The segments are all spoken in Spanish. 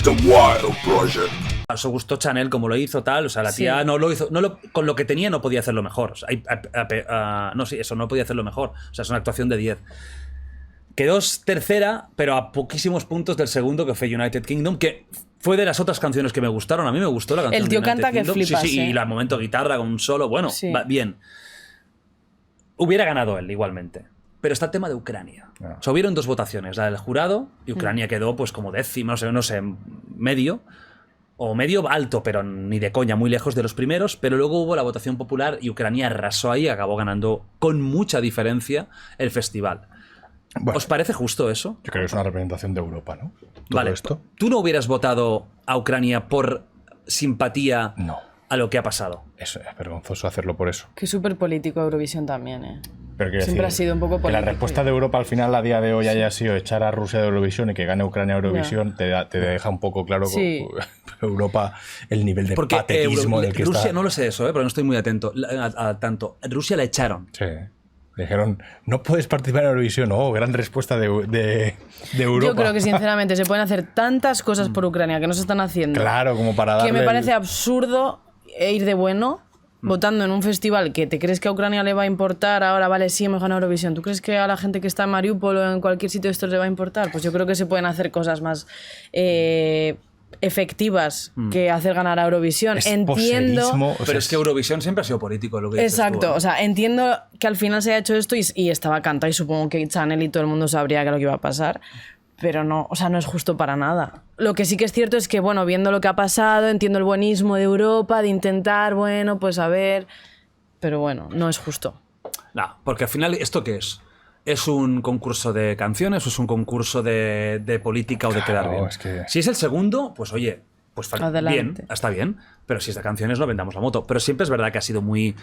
The Wild Project. Eso gustó Chanel como lo hizo, tal. O sea, la tía no lo hizo. Con lo que tenía no podía hacerlo mejor. O sea, no podía hacerlo mejor. O sea, es una actuación de 10. Quedó tercera, pero a poquísimos puntos del segundo, que fue United Kingdom, que fue de las otras canciones que me gustaron. A mí me gustó la canción. El tío de United canta Kingdom. que flipas. Sí, y el momento guitarra con un solo. Bueno, va bien. Hubiera ganado él igualmente. Pero está el tema de Ucrania. O sea, hubieron 2 votaciones, la del jurado, y Ucrania quedó pues como décima, no sé, medio, o medio alto, pero ni de coña, muy lejos de los primeros, pero luego hubo la votación popular y Ucrania arrasó ahí y acabó ganando con mucha diferencia el festival. Bueno, ¿Os parece justo eso? yo creo que es una representación de Europa, ¿no? Vale, esto. ¿tú no hubieras votado a Ucrania por simpatía No. a lo que ha pasado? Eso es vergonzoso hacerlo por eso. Que es súper político Eurovisión también, ¿eh? Pero quiero Siempre decir, ha sido un poco que la político. respuesta de Europa al final a día de hoy haya sido echar a Rusia de Eurovisión y que gane Ucrania Eurovisión te deja un poco claro Europa el nivel de patetismo del que Rusia, está. no lo sé eso, pero no estoy muy atento a tanto. Rusia la echaron. Sí. Dijeron, no puedes participar en Eurovisión. Oh, gran respuesta de Europa. Yo creo que sinceramente se pueden hacer tantas cosas por Ucrania que no se están haciendo. Claro, como para darle Que me parece absurdo ir de bueno votando en un festival que te crees que a Ucrania le va a importar. Ahora, vale, sí, hemos ganado Eurovisión. ¿Tú crees que a la gente que está en Mariupol o en cualquier sitio de estos le va a importar? Pues yo creo que se pueden hacer cosas más efectivas que hacer ganar a Eurovisión. Entiendo. Pero es que Eurovisión siempre ha sido político, lo que dices Exacto, tú, ¿eh? o sea, entiendo que al final se haya hecho esto y estaba cantado y supongo que Chanel y todo el mundo sabría que lo que iba a pasar. Pero no, o sea, no es justo para nada. Lo que sí que es cierto es que, bueno, viendo lo que ha pasado, entiendo el buenismo de Europa, de intentar, bueno, pues a ver. Pero bueno, no es justo. No, porque al final, ¿esto qué es? ¿Es un concurso de canciones o es un concurso de política o de quedar bien? Es que... Si es el segundo, pues oye, pues bien, está bien. Pero si es de canciones, no vendamos la moto. Pero siempre es verdad que ha sido muy,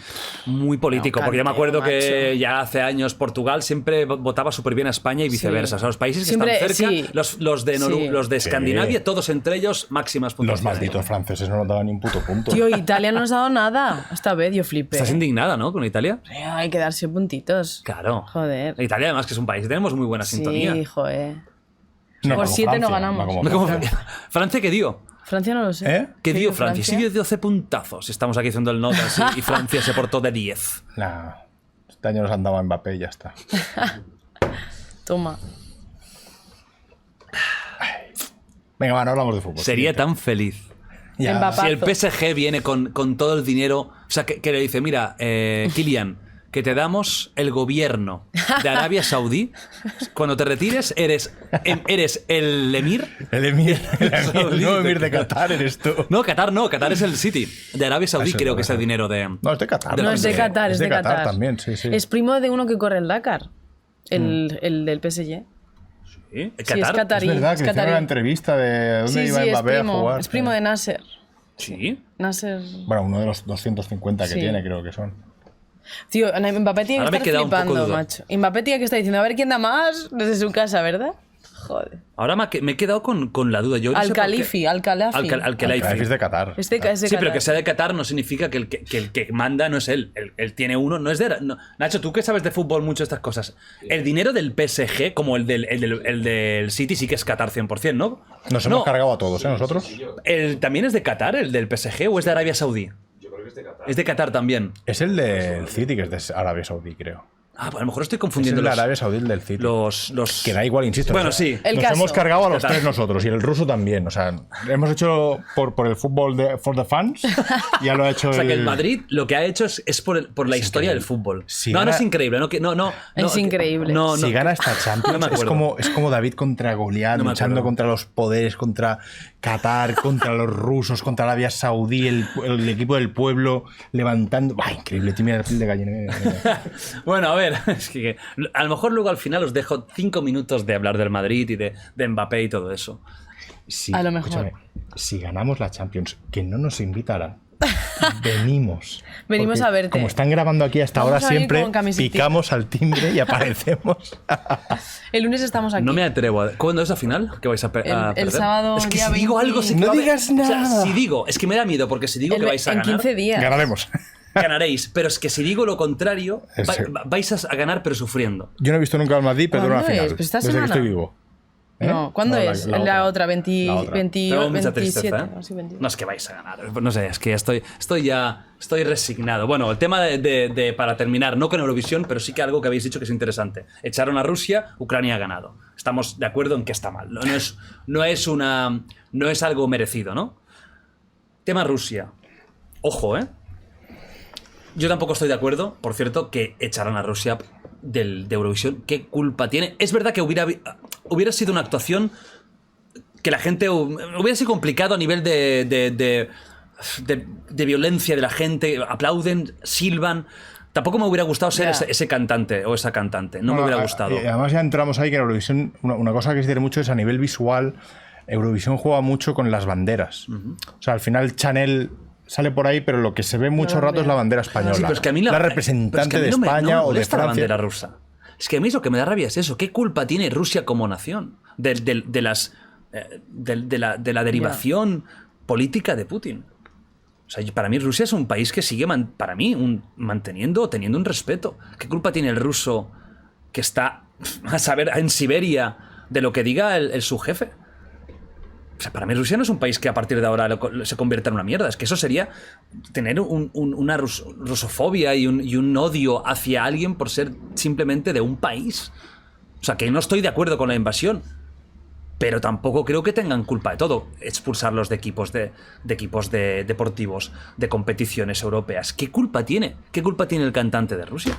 muy político. No, porque yo me acuerdo que macho. ya hace años Portugal siempre votaba súper bien a España y viceversa. O sea, los países que Siempre, están cerca, sí. los de Escandinavia, todos entre ellos, máximas puntuaciones. Los malditos franceses no nos daban ni un puto punto. Tío, Italia no nos ha dado nada. Esta vez yo flipé. Estás indignada, ¿no? Con Italia. Hay que darse puntitos. Claro. Joder. Italia, además, que es un país que tenemos muy buena sintonía. Sí, joder. No Por como 7 no Francia, ganamos. como No como Francia. Francia, ¿qué dio? Francia no lo sé. ¿Eh? ¿Qué dio Francia? Sí dio 12 puntazos. Estamos aquí haciendo el notas y Francia se portó de 10. Nah, este año nos han dado a Mbappé y ya está. Toma. Venga, va, no hablamos de fútbol. Sería Siguiente. tan feliz. Ya. Mbappé. Si el PSG viene con todo el dinero, o sea, que le dice, mira, Kylian, que te damos el gobierno de Arabia Saudí, cuando te retires eres el emir. El emir, el nuevo emir de Qatar. Qatar eres tú. No, Qatar es el City. De Arabia Saudí Eso creo no que es lo el sé. dinero de... No, es de Qatar. No, es de Qatar, es de Qatar. también, sí, sí. Es primo de uno que corre el Dakar. El del PSG. ¿Sí? Sí, es catarí. Es verdad es que hicieron catarí. una entrevista de dónde Sí, iba sí, Mbappé a jugar. es primo de Nasser. Sí. Nasser. Bueno, uno de los 250 que Sí. tiene, creo que son. Tío, Mbappé tiene Ahora que me he estar quedado un poco flipando, duda. macho. Mbappé tiene que estar diciendo, a ver quién da más desde su casa, ¿verdad? Joder. Ahora me he quedado con la duda. Yo no sé por qué. Al-Khalifi. Al-Khelaifi. Es de Qatar. Es de Qatar. Sí, pero que sea de Qatar no significa que el que manda no es él. Él tiene uno, no es de... no. Nacho, tú que sabes de fútbol mucho estas cosas. El dinero del PSG, como el del City, sí que es Qatar 100%, ¿no? Nos hemos cargado a todos, ¿eh? Nosotros. ¿También es de Qatar, el del PSG, o es de Arabia Saudí? Yo creo que es de Qatar. Es de Qatar también. Es el del City, que es de Arabia Saudí, creo. Ah, pues a lo mejor estoy Es confundiendo el de Arabia Saudí, el del City. los... Que da igual, insisto. Bueno, o sea, sí. El nos caso. hemos cargado a los Qatar. tres nosotros y el ruso también. O sea, hemos hecho por el fútbol for the fans. Ya lo ha hecho O sea, que el Madrid lo que ha hecho es por la historia del fútbol. Si no gana- es increíble. No, Es increíble. No, Si gana esta No Champions, me acuerdo. es como David contra Goliat, No me luchando acuerdo. contra los poderes, contra Qatar, contra los rusos, contra Arabia Saudí, el equipo del pueblo levantando. ¡Ay, increíble! Tío, mira el piel de gallina. Bueno, a ver, es que a lo mejor luego al final os dejo 5 minutos de hablar del Madrid y de Mbappé y todo eso. Sí, A lo mejor. escúchame, si ganamos la Champions, que no nos invitarán, venimos. Venimos Porque a verte. Como están grabando aquí hasta Vamos ahora a venir siempre, con camisetita. picamos al timbre y aparecemos. El lunes estamos aquí. No me atrevo a... ¿Cuándo es la final? ¿Qué vais a, a perder? sábado, Es que día si digo 20. algo... sé que No va a haber- digas o sea, nada. si digo... Es que me da miedo, porque si digo que vais a en ganar... 15 días. Ganaremos. Ganaréis. Pero es que si digo lo contrario, Ese. vais a ganar pero sufriendo. Yo no he visto nunca al Madrid perder una ¿Cuándo final. es? Pues esta desde semana. que estoy vivo. No, ¿cuándo es? La otra, 27. Tengo mucha tristeza, ¿eh? Sí, 20. No es que vais a ganar. No sé, es que estoy resignado. Bueno, el tema para terminar, no con Eurovisión, pero sí que algo que habéis dicho que es interesante. Echaron a Rusia, Ucrania ha ganado. Estamos de acuerdo en que está mal. No es algo merecido, ¿no? Tema Rusia. Ojo, ¿eh? Yo tampoco estoy de acuerdo, por cierto, que echaron a Rusia de Eurovisión. ¿Qué culpa tiene? Es verdad que hubiera sido una actuación que la gente... Hubiera sido complicado a nivel de violencia de la gente. Aplauden, silban. Tampoco me hubiera gustado ser ese cantante o esa cantante. No me hubiera gustado. Además ya entramos ahí que en Eurovisión... Una cosa que se dice mucho es a nivel visual. Eurovisión juega mucho con las banderas. O sea, al final Chanel... sale por ahí, pero lo que se ve mucho rato es la bandera española. Sí, pero es que a mí la representante de España o de Francia. La bandera rusa. Es que a mí lo que me da rabia es eso. ¿Qué culpa tiene Rusia como nación de la derivación política de Putin? O sea, para mí Rusia es un país que sigue, manteniendo o teniendo un respeto. ¿Qué culpa tiene el ruso que está a saber en Siberia de lo que diga el subjefe? O sea, para mí Rusia no es un país que a partir de ahora se convierta en una mierda. Es que eso sería tener una rusofobia y un odio hacia alguien por ser simplemente de un país. O sea, que no estoy de acuerdo con la invasión, pero tampoco creo que tengan culpa de todo. Expulsarlos de equipos deportivos, de competiciones europeas. ¿Qué culpa tiene? ¿Qué culpa tiene el cantante de Rusia?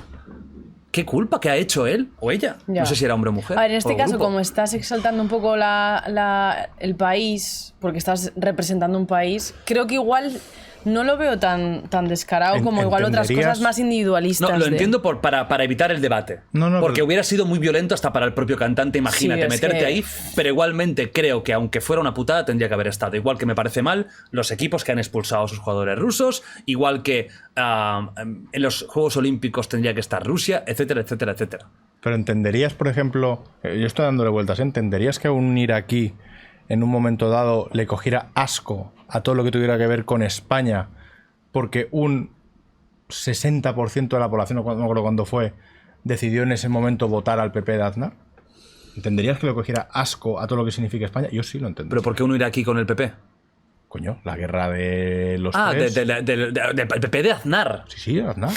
¿Qué culpa que ha hecho él o ella? Ya. No sé si era hombre o mujer. A ver, en este caso, como estás exaltando un poco el país, porque estás representando un país, creo que igual no lo veo tan descarado como igual otras cosas más individualistas. No, lo entiendo para evitar el debate. Porque hubiera sido muy violento hasta para el propio cantante, imagínate, meterte ahí. Pero igualmente creo que aunque fuera una putada tendría que haber estado. Igual que me parece mal los equipos que han expulsado a sus jugadores rusos, igual que en los Juegos Olímpicos tendría que estar Rusia, etcétera, etcétera, etcétera. Pero entenderías, por ejemplo, yo estoy dándole vueltas, ¿entenderías que a un iraquí en un momento dado le cogiera asco a todo lo que tuviera que ver con España porque un 60% de la población, no me acuerdo cuándo fue, decidió en ese momento votar al PP de Aznar? ¿Entenderías que le cogiera asco a todo lo que significa España? Yo sí lo entiendo. ¿Pero por qué un iraquí con el PP? Coño, la guerra de los tres. Del PP de Aznar. Sí, Aznar.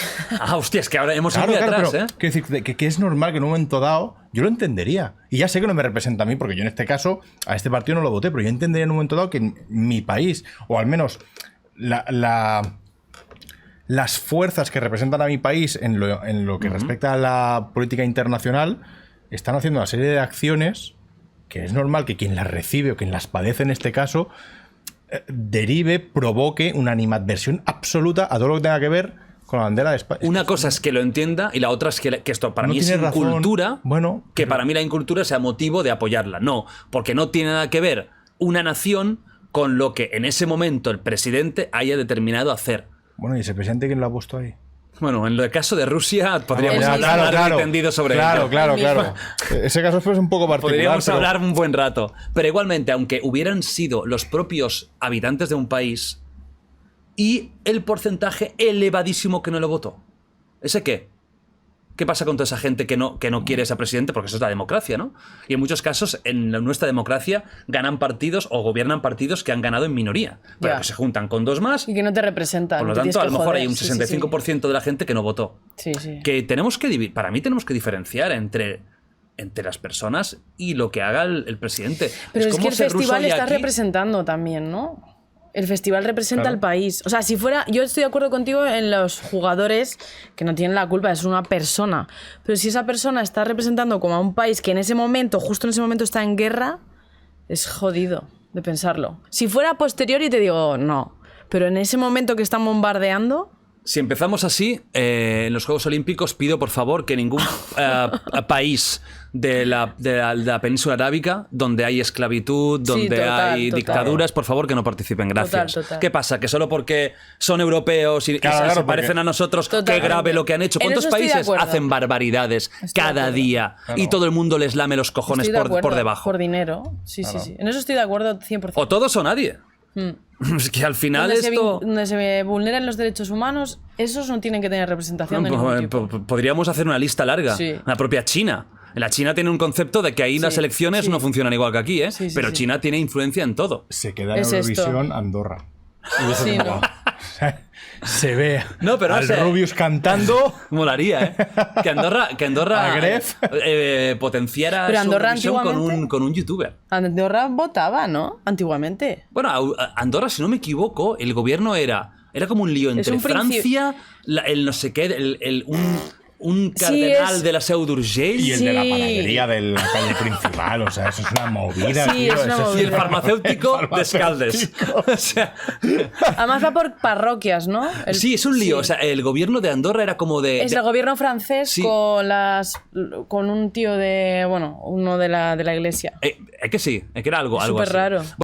Hostia, es que ahora hemos ido atrás, pero, quiero decir, que es normal que en un momento dado yo lo entendería. Y ya sé que no me representa a mí, porque yo en este caso a este partido no lo voté, pero yo entendería en un momento dado que en mi país, o al menos las fuerzas que representan a mi país en lo que respecta a la política internacional, están haciendo una serie de acciones que es normal que quien las recibe o quien las padece en este caso provoque una animadversión absoluta a todo lo que tenga que ver con la bandera de España. Una cosa es que lo entienda y la otra es que esto para mí es incultura, que para mí la incultura sea motivo de apoyarla. No, porque no tiene nada que ver una nación con lo que en ese momento el presidente haya determinado hacer. Bueno, ¿y ese presidente quién lo ha puesto ahí? Bueno, en el caso de Rusia podríamos hablar entendido sobre ello. Claro. Ese caso fue un poco particular. Podríamos hablar un buen rato. Pero igualmente, aunque hubieran sido los propios habitantes de un país y el porcentaje elevadísimo que no lo votó. ¿Ese qué? ¿Qué pasa con toda esa gente que no quiere ese presidente? Porque eso es la democracia, ¿no? Y en muchos casos, en nuestra democracia, ganan partidos o gobiernan partidos que han ganado en minoría, pero que se juntan con dos más. Y que no te representan. Por lo tanto, a lo mejor hay un 65% de la gente que no votó. Sí. Que para mí tenemos que diferenciar entre las personas y lo que haga el presidente. Pero es que el festival está representando también, ¿no? El festival representa al país. O sea, si fuera... Yo estoy de acuerdo contigo en los jugadores que no tienen la culpa, es una persona. Pero si esa persona está representando como a un país que en ese momento, justo en ese momento está en guerra, es jodido de pensarlo. Si fuera posteriori te digo no. Pero en ese momento que están bombardeando... Si empezamos así, en los Juegos Olímpicos pido por favor que ningún país de la península arábica donde hay esclavitud, donde hay dictaduras, por favor que no participen. Gracias. Total. ¿Qué pasa? ¿Que solo porque son europeos y se parecen a nosotros, qué grave lo que han hecho? ¿Cuántos países hacen barbaridades cada día y todo el mundo les lame los cojones por debajo? Por dinero. Sí. En eso estoy de acuerdo 100%. O todos o nadie. Es que al final donde se vulneran los derechos humanos, esos no tienen que tener representación de ningún tipo. Podríamos hacer una lista larga. Sí. La propia China. En la China tiene un concepto de que ahí las elecciones no funcionan igual que aquí, ¿eh? Pero China tiene influencia en todo. Se queda en Es Eurovisión esto. Andorra. Sí, ¿no? Se ve pero al no sé. Rubius cantando. Molaría, ¿eh? Que Andorra A Gref. potenciara Pero su Andorra Eurovisión antiguamente- con un youtuber. Andorra votaba, ¿no? Antiguamente. Bueno, Andorra, si no me equivoco, el gobierno era como un lío entre un Francia, el no sé qué, un cardenal es- de la Seu d'Urgell Y el de la Sí. panadería de la calle principal. O sea, eso es una movida, Sí, tío. es una Eso y movida. el farmacéutico El de Escaldes. O sea, Además va por parroquias, ¿no? sí, es un lío. sí. O sea, el gobierno de Andorra era como de... Es el gobierno francés Sí. con un tío de, bueno, uno de la iglesia. Es que sí, es que era algo Súper así. raro.